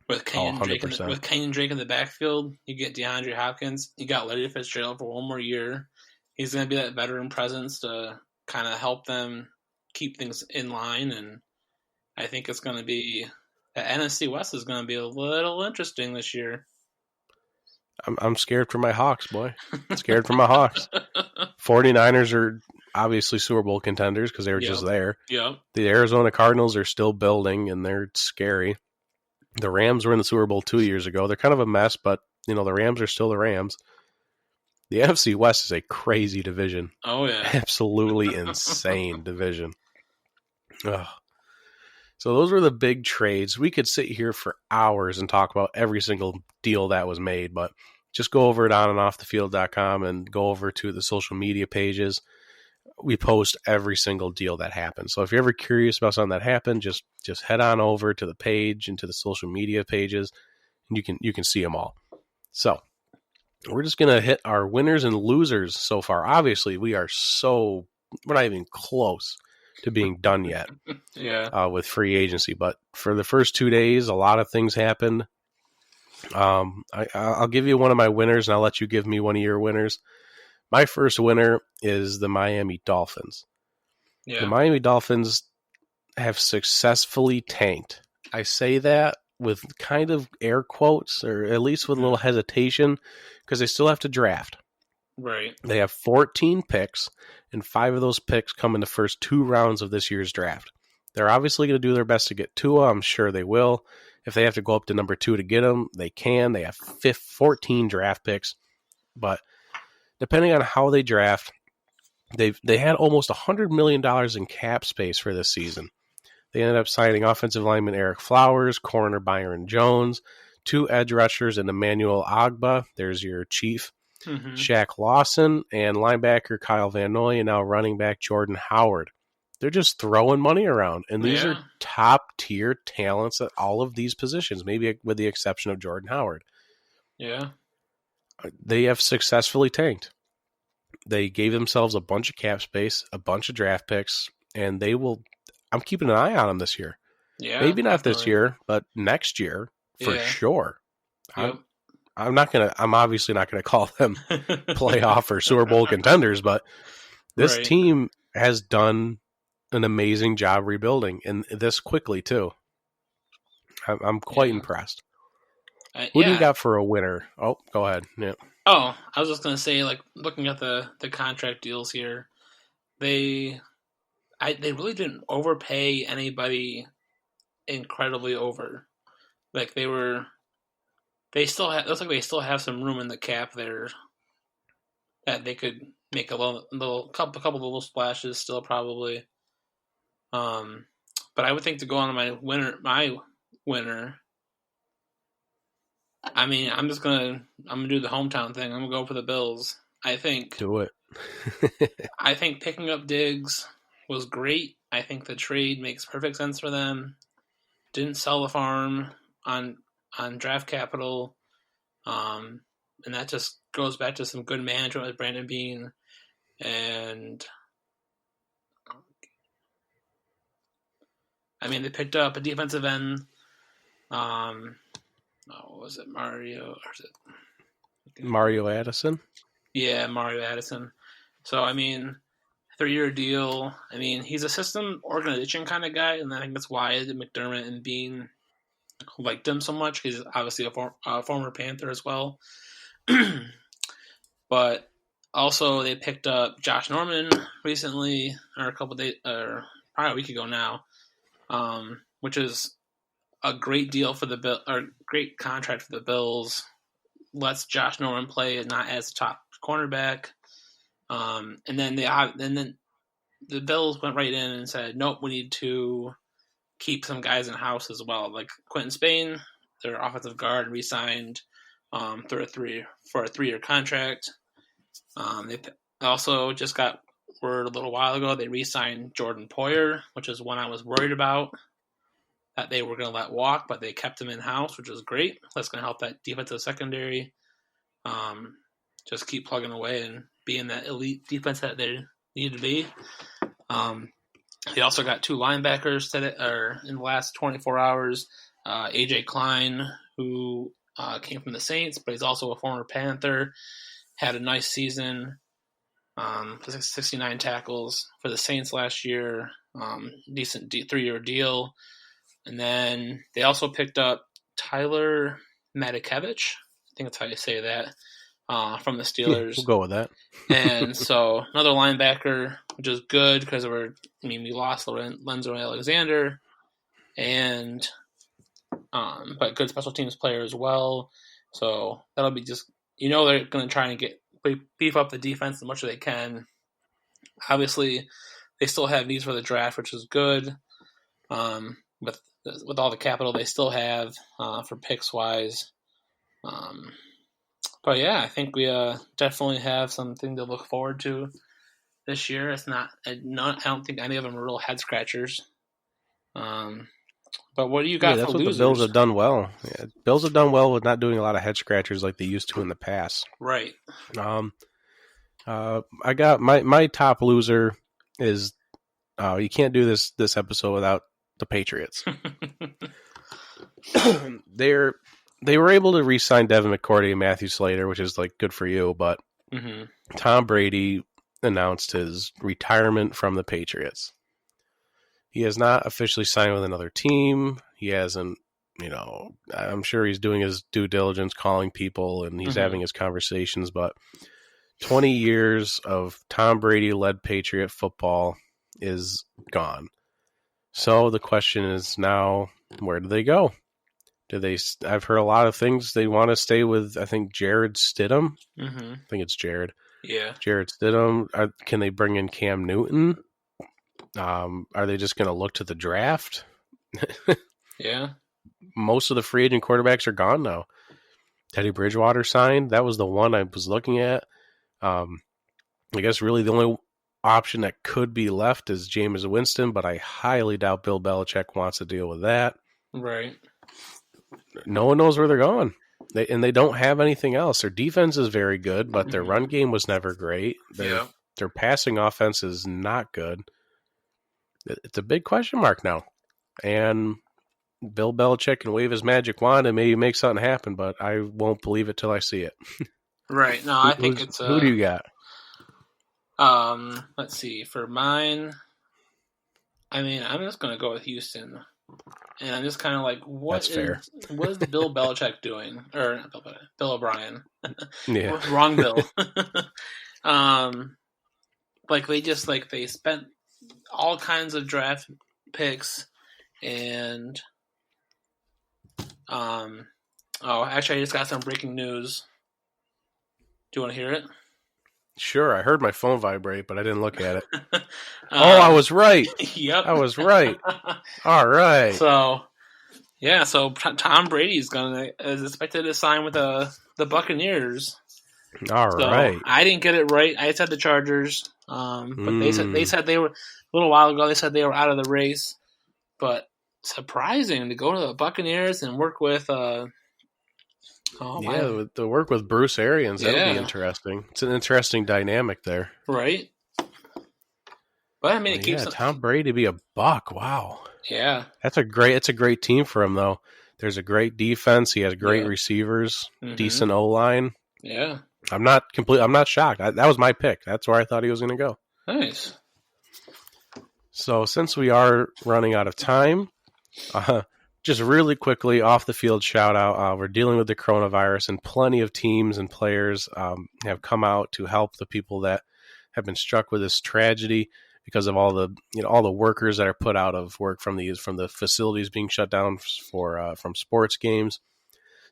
With Kenyon Drake in the backfield, you get DeAndre Hopkins. You got Larry Fitzgerald for one more year. He's going to be that veteran presence to kind of help them keep things in line. And I think it's going to be the NFC West is going to be a little interesting this year. I'm scared for my Hawks, boy. Scared for my Hawks. 49ers are obviously Super Bowl contenders because they were just there. Yeah. The Arizona Cardinals are still building, and they're scary. The Rams were in the Super Bowl 2 years ago. They're kind of a mess, but the Rams are still the Rams. The NFC West is a crazy division. Oh, yeah. Absolutely insane division. Ugh. So those were the big trades. We could sit here for hours and talk about every single deal that was made, but just go over at onandoffthefield.com and go over to the social media pages. We post every single deal that happens. So if you're ever curious about something that happened, just head on over to the page and to the social media pages, and you can see them all. So we're just going to hit our winners and losers so far. Obviously, we're not even close to being done yet Yeah. with free agency. But for the first 2 days, a lot of things happened. I'll give you one of my winners, and I'll let you give me one of your winners. My first winner is the Miami Dolphins. The Yeah. Miami Dolphins have successfully tanked. I say that with kind of air quotes, or at least with a little hesitation, because they still have to draft. Right. They have 14 picks, and 5 of those picks come in the first 2 rounds of this year's draft. They're obviously going to do their best to get Tua. I'm sure they will. If they have to go up to number 2 to get him, they can. They have 14 draft picks. But depending on how they draft, they had almost $100 million in cap space for this season. They ended up signing offensive lineman Eric Flowers, corner Byron Jones, 2 edge rushers, and Emmanuel Agba. There's your chief. Mm-hmm. Shaq Lawson, and linebacker Kyle Van Noy, and now running back Jordan Howard. They're just throwing money around, and these are top-tier talents at all of these positions, maybe with the exception of Jordan Howard. Yeah. They have successfully tanked. They gave themselves a bunch of cap space, a bunch of draft picks, and they will – I'm keeping an eye on them this year. Yeah, Maybe not definitely. this year, but next year for sure. Yep. I'm obviously not gonna call them playoff or Super Bowl contenders, but this team has done an amazing job rebuilding, and this quickly too. I'm quite impressed. Who do you got for a winner? Oh, go ahead. Yeah. Oh, I was just gonna say, like, looking at the contract deals here, they really didn't overpay anybody incredibly over. Like they still have. Looks like they still have some room in the cap there that they could make a couple of little splashes still probably. But I would think to go on my winner. I mean, I'm gonna do the hometown thing. I'm gonna go for the Bills. I think. Do it. I think picking up Diggs was great. I think the trade makes perfect sense for them. Didn't sell the farm on draft capital, and that just goes back to some good management with Brandon Beane, and I mean they picked up a defensive end. What was it, Mario? Or is it Mario Addison? Yeah, Mario Addison. So I mean, 3-year deal. I mean, he's a system organization kind of guy, and I think that's why McDermott and Beane liked him so much. He's obviously a former Panther as well. But also, they picked up Josh Norman recently, or a couple days, or probably a week ago now, which is a great deal for the Bill, or great contract for the Bills. Lets Josh Norman play not as a top cornerback, and then the Bills went right in and said, nope, we need to keep some guys in house as well, like Quentin Spain, their offensive guard, re-signed for a 3-year contract. They also just got word a little while ago they re-signed Jordan Poyer, which is one I was worried about that they were going to let walk, but they kept him in house, which was great. That's going to help that defensive secondary just keep plugging away and being that elite defense that they need to be. They also got 2 linebackers in the last 24 hours. AJ Klein, who came from the Saints, but he's also a former Panther, had a nice season. 69 tackles for the Saints last year. Decent 3-year deal. And then they also picked up Tyler Matakevich. I think that's how you say that. From the Steelers. We'll go with that. And so another linebacker, which is good because we lost Lorenzo Alexander, and but good special teams player as well. So that'll be just they're going to try and beef up the defense as much as they can. Obviously, they still have needs for the draft, which is good. With all the capital they still have for picks wise. But yeah, I think we definitely have something to look forward to this year. I don't think any of them are real head scratchers. But what do you Yeah, got for that's what the Bills losers? have done well. Yeah, Bills have done well with not doing a lot of head scratchers like they used to in the past. Right. Um, I got my top loser is you can't do this episode without the Patriots. They're they were able to re-sign Devin McCourty and Matthew Slater, which is like good for you, but Mm-hmm. Tom Brady announced his retirement from the Patriots. He has not officially signed with another team. He hasn't, I'm sure he's doing his due diligence, calling people, and he's Mm-hmm. having his conversations, but 20 years of Tom Brady led Patriot football is gone. So the question is now, where do they go? I've heard a lot of things. They want to stay with, I think, Jared Stidham. Mm-hmm. I think it's Jared. Yeah. Jared Stidham. Can they bring in Cam Newton? Are they just going to look to the draft? Yeah. Most of the free agent quarterbacks are gone now. Teddy Bridgewater signed. That was the one I was looking at. I guess really the only option that could be left is Jameis Winston, but I highly doubt Bill Belichick wants to deal with that. Right. No one knows where they're going. They don't have anything else. Their defense is very good, but their run game was never great. Their passing offense is not good. It's a big question mark now. And Bill Belichick can wave his magic wand and maybe make something happen, but I won't believe it till I see it. Right. No, I think it's who do you got? let's see. For mine, I mean, I'm just gonna go with Houston. And I'm just kind of like, what is Bill Belichick doing? Or not Bill O'Brien. Yeah. Wrong Bill. Like they spent all kinds of draft picks and actually I just got some breaking news. Do you want to hear it? Sure, I heard my phone vibrate, but I didn't look at it. I was right. Yep. I was right. All right. So Tom Brady is expected to sign with the Buccaneers. All right. I didn't get it right. I said the Chargers, but they said they were a little while ago. They said they were out of the race, but surprising to go to the Buccaneers and work with. To work with Bruce Arians, that'll be interesting. It's an interesting dynamic there, right? But I mean, it keeps Tom Brady be a Buck. Wow. Yeah, it's a great team for him though. There's a great defense. He has great receivers, decent O-line. Yeah. I'm not shocked. That was my pick. That's where I thought he was going to go. Nice. So since we are running out of time, just really quickly off the field shout out. We're dealing with the coronavirus, and plenty of teams and players have come out to help the people that have been struck with this tragedy because of all the workers that are put out of work from the facilities being shut down from sports games.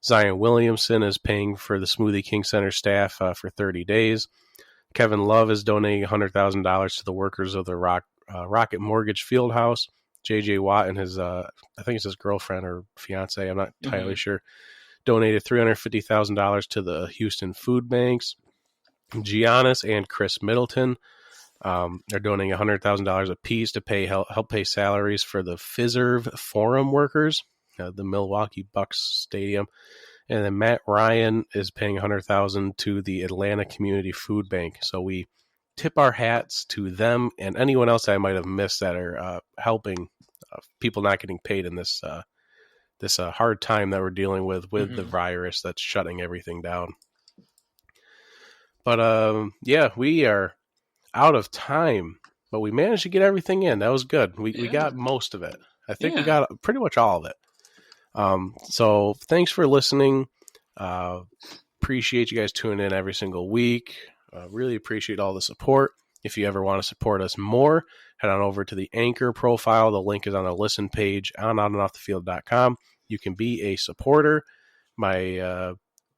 Zion Williamson is paying for the Smoothie King Center staff for 30 days. Kevin Love is donating $100,000 to the workers of the Rocket Mortgage Fieldhouse. J.J. Watt and his, I think it's his girlfriend or fiance, I'm not entirely sure, donated $350,000 to the Houston food banks. Giannis and Chris Middleton are donating $100,000 apiece to help pay salaries for the Fiserv Forum workers, the Milwaukee Bucks stadium. And then Matt Ryan is paying $100,000 to the Atlanta Community Food Bank. So we tip our hats to them and anyone else I might have missed that are helping people not getting paid in this hard time that we're dealing with the virus that's shutting everything down. But we are out of time, but we managed to get everything in. That was good. We got most of it. I think we got pretty much all of it. So thanks for listening. Appreciate you guys tuning in every single week. Really appreciate all the support. If you ever want to support us more, head on over to the Anchor profile. The link is on the listen page on onandoffthefield.com. You can be a supporter. My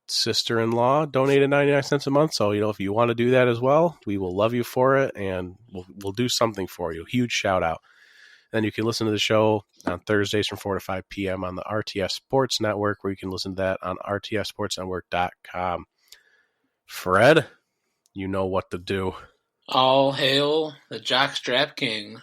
sister-in-law donated 99 cents a month. So, if you want to do that as well, we will love you for it, and we'll do something for you. Huge shout out. Then you can listen to the show on Thursdays from 4 to 5 p.m. on the RTS Sports Network, where you can listen to that on rtsportsnetwork.com. Fred, you know what to do. All hail the Jockstrap King.